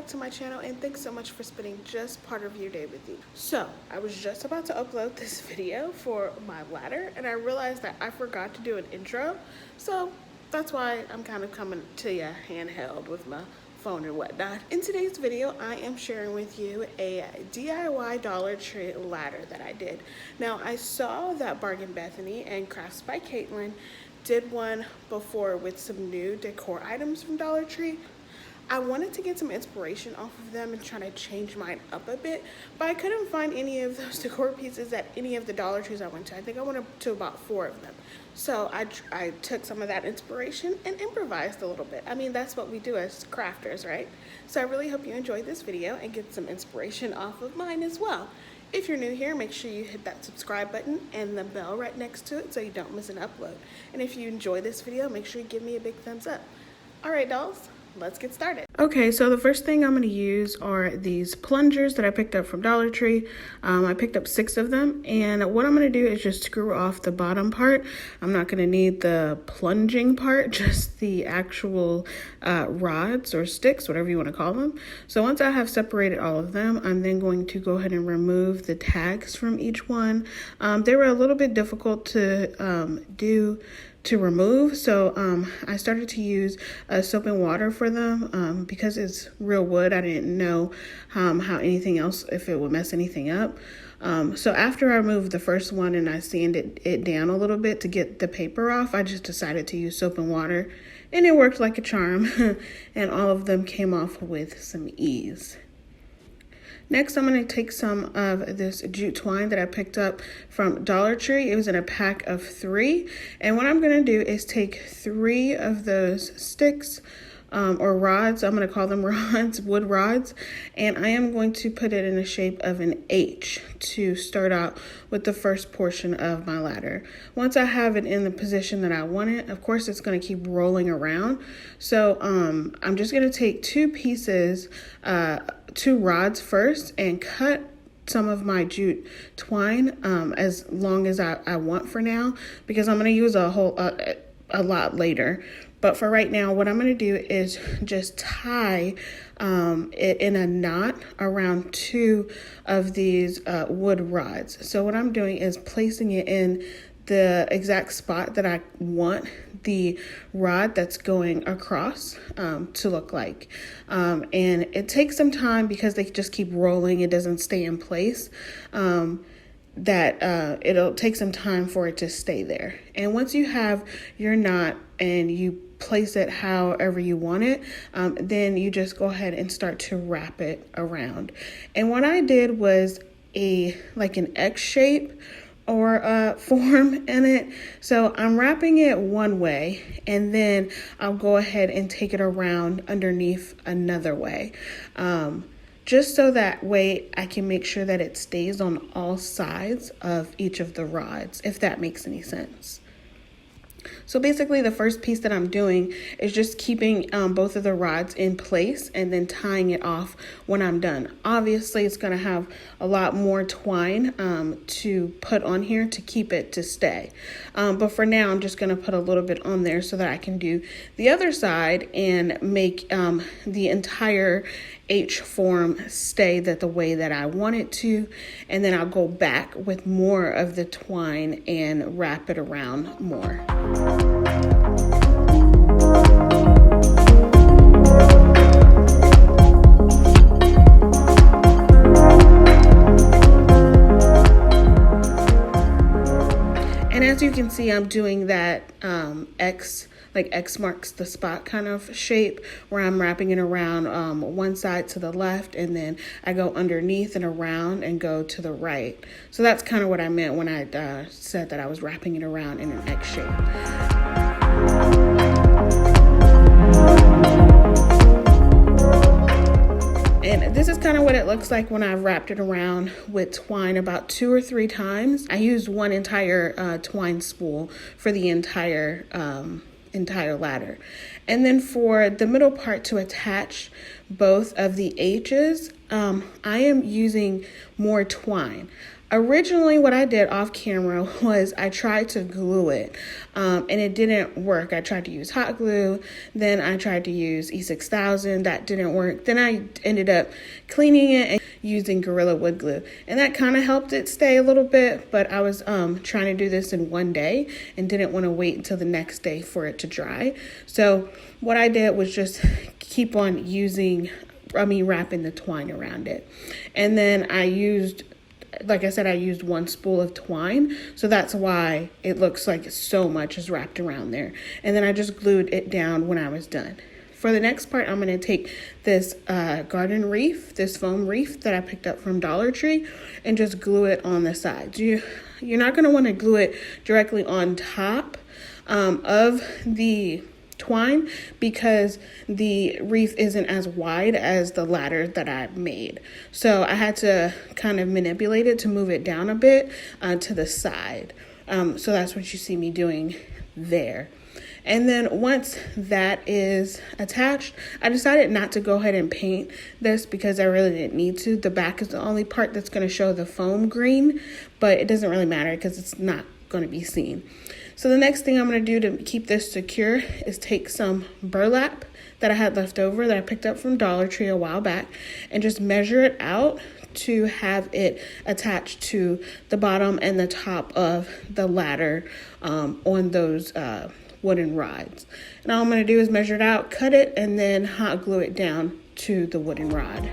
to my channel, and thanks so much for spending just part of your day with me. So I was just about to upload this video for my ladder, and I realized that I forgot to do an intro, so that's why I'm kind of coming to you handheld with my phone and whatnot. In today's video, I am sharing with you a DIY Dollar Tree ladder that I did. Now, I saw that Bethany and Krafts by Katelyn did one before with some new decor items from Dollar Tree. I wanted to get some inspiration off of them and try to change mine up a bit, but I couldn't find any of those decor pieces at any of the Dollar Trees I went to. I think I went up to about 4 of them. So I took some of that inspiration and improvised a little bit. I mean, that's what we do as crafters, right? So I really hope you enjoyed this video and get some inspiration off of mine as well. If you're new here, make sure you hit that subscribe button and the bell right next to it so you don't miss an upload. And if you enjoy this video, make sure you give me a big thumbs up. All right, dolls, let's get started. Okay, so the first thing I'm going to use are these plungers that I picked up from Dollar Tree. I picked up 6 of them, and what I'm going to do is just screw off the bottom part. I'm not going to need the plunging part, just the actual rods or sticks, whatever you want to call them. So once I have separated all of them, I'm then going to go ahead and remove the tags from each one. They were a little bit difficult to remove, so I started to use soap and water for them because it's real wood. I didn't know how anything else, if it would mess anything up. So after I removed the first one and I sanded it down a little bit to get the paper off, I just decided to use soap and water, and it worked like a charm and all of them came off with some ease. Next, I'm going to take some of this jute twine that I picked up from Dollar Tree. It was in a pack of 3. And what I'm going to do is take 3 of those sticks or rods. I'm going to call them rods, wood rods. And I am going to put it in the shape of an H to start out with the first portion of my ladder. Once I have it in the position that I want it, of course, it's going to keep rolling around. So I'm just going to take 2 pieces, 2 rods first, and cut some of my jute twine as long as I want for now, because I'm going to use a lot later. But for right now, what I'm going to do is just tie it in a knot around 2 of these wood rods. So what I'm doing is placing it in the exact spot that I want the rod that's going across to look like. And it takes some time because they just keep rolling. It doesn't stay in place. It'll take some time for it to stay there. And once you have your knot and you place it however you want it, then you just go ahead and start to wrap it around. And what I did was like an X shape or a form in it. So I'm wrapping it one way, and then I'll go ahead and take it around underneath another way. Just so that way I can make sure that it stays on all sides of each of the rods, if that makes any sense. So basically the first piece that I'm doing is just keeping both of the rods in place and then tying it off when I'm done. Obviously it's going to have a lot more twine to put on here to keep it to stay. But for now I'm just going to put a little bit on there so that I can do the other side and make the entire H form stay the way that I want it to, and then I'll go back with more of the twine and wrap it around more. And as you can see, I'm doing that X marks the spot kind of shape where I'm wrapping it around one side to the left, and then I go underneath and around and go to the right. So that's kind of what I meant when I said that I was wrapping it around in an X shape. And this is kind of what it looks like when I've wrapped it around with twine about 2 or 3 times. I used one entire twine spool for the entire ladder. And then for the middle part to attach both of the H's, I am using more twine. Originally, what I did off camera was I tried to glue it, and it didn't work. I tried to use hot glue, then I tried to use E6000. That didn't work. Then I ended up cleaning it and using Gorilla Wood Glue, and that kind of helped it stay a little bit. But I was trying to do this in one day and didn't want to wait until the next day for it to dry. So what I did was just keep on wrapping the twine around it, and then I used, like I said, I used one spool of twine, so that's why it looks like so much is wrapped around there. And then I just glued it down when I was done. For the next part, I'm going to take this garden wreath, this foam wreath that I picked up from Dollar Tree, and just glue it on the sides. You're not going to want to glue it directly on top of the twine because the wreath isn't as wide as the ladder that I made. So I had to kind of manipulate it to move it down a bit to the side. So that's what you see me doing there. And then once that is attached, I decided not to go ahead and paint this because I really didn't need to. The back is the only part that's going to show the foam green, but it doesn't really matter because it's not going to be seen. So the next thing I'm going to do to keep this secure is take some burlap that I had left over that I picked up from Dollar Tree a while back and just measure it out to have it attached to the bottom and the top of the ladder on those wooden rods. And all I'm going to do is measure it out, cut it, and then hot glue it down to the wooden rod.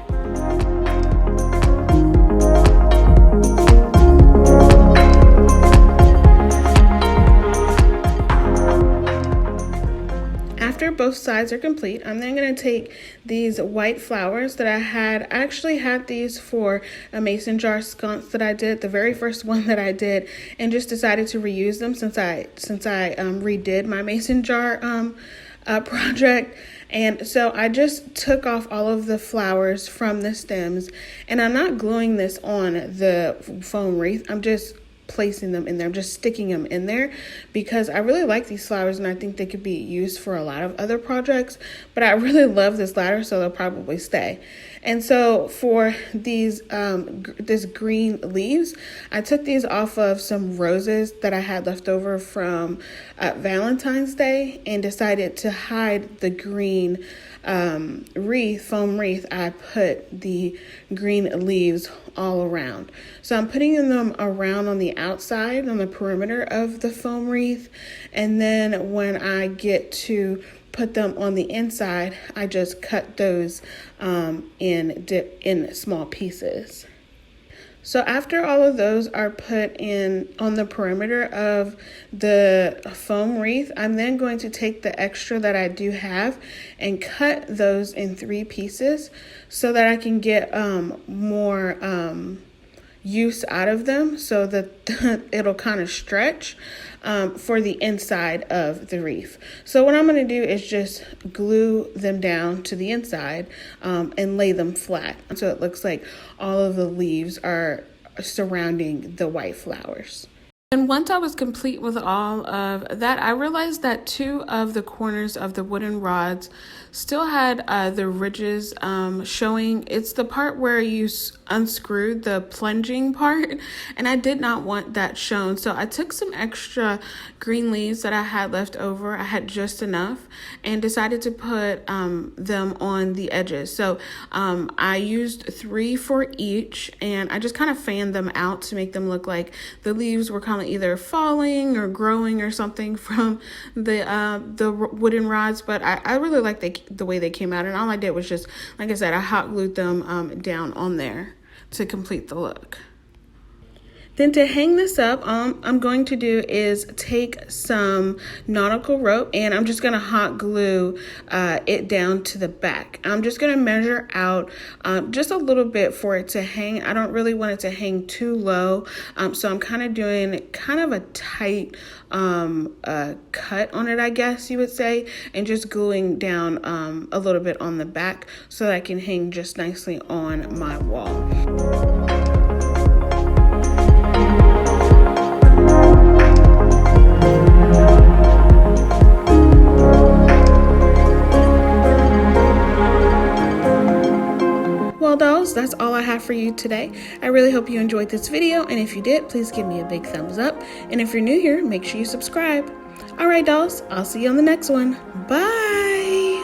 After both sides are complete, I'm then going to take these white flowers that I actually had these for a mason jar sconce that I did, the very first one that I did, and just decided to reuse them since I redid my mason jar project. And so I just took off all of the flowers from the stems, and I'm not gluing this on the foam wreath. I'm just placing them in there. I'm just sticking them in there because I really like these flowers and I think they could be used for a lot of other projects, but I really love this ladder, so they'll probably stay. And so for these this green leaves, I took these off of some roses that I had left over from Valentine's Day and decided to hide the green foam wreath. I put the green leaves all around. So I'm putting them around on the outside, on the perimeter of the foam wreath. And then when I get to put them on the inside, I just cut those in small pieces. So after all of those are put in on the perimeter of the foam wreath, I'm then going to take the extra that I do have and cut those in 3 pieces so that I can get more use out of them so that it'll kind of stretch for the inside of the wreath. So what I'm going to do is just glue them down to the inside and lay them flat. So it looks like all of the leaves are surrounding the white flowers. And once I was complete with all of that, I realized that 2 of the corners of the wooden rods still had the ridges showing. It's the part where you unscrewed the plunging part, and I did not want that shown. So I took some extra green leaves that I had left over. I had just enough and decided to put them on the edges. So I used 3 for each, and I just kind of fanned them out to make them look like the leaves were kind of either falling or growing or something from the wooden rods. But I really like the way they came out, and all I did was just, like I said, I hot glued them down on there to complete the look. Then to hang this up, I'm going to do is take some nautical rope and I'm just going to hot glue it down to the back. I'm just going to measure out just a little bit for it to hang. I don't really want it to hang too low, so I'm kind of doing kind of a tight cut on it, I guess you would say, and just gluing down a little bit on the back so that I can hang just nicely on my wall. Well, well, dolls, that's all I have for you today. I really hope you enjoyed this video, and if you did, please give me a big thumbs up. And if you're new here, make sure you subscribe. All right, dolls, I'll see you on the next one. Bye.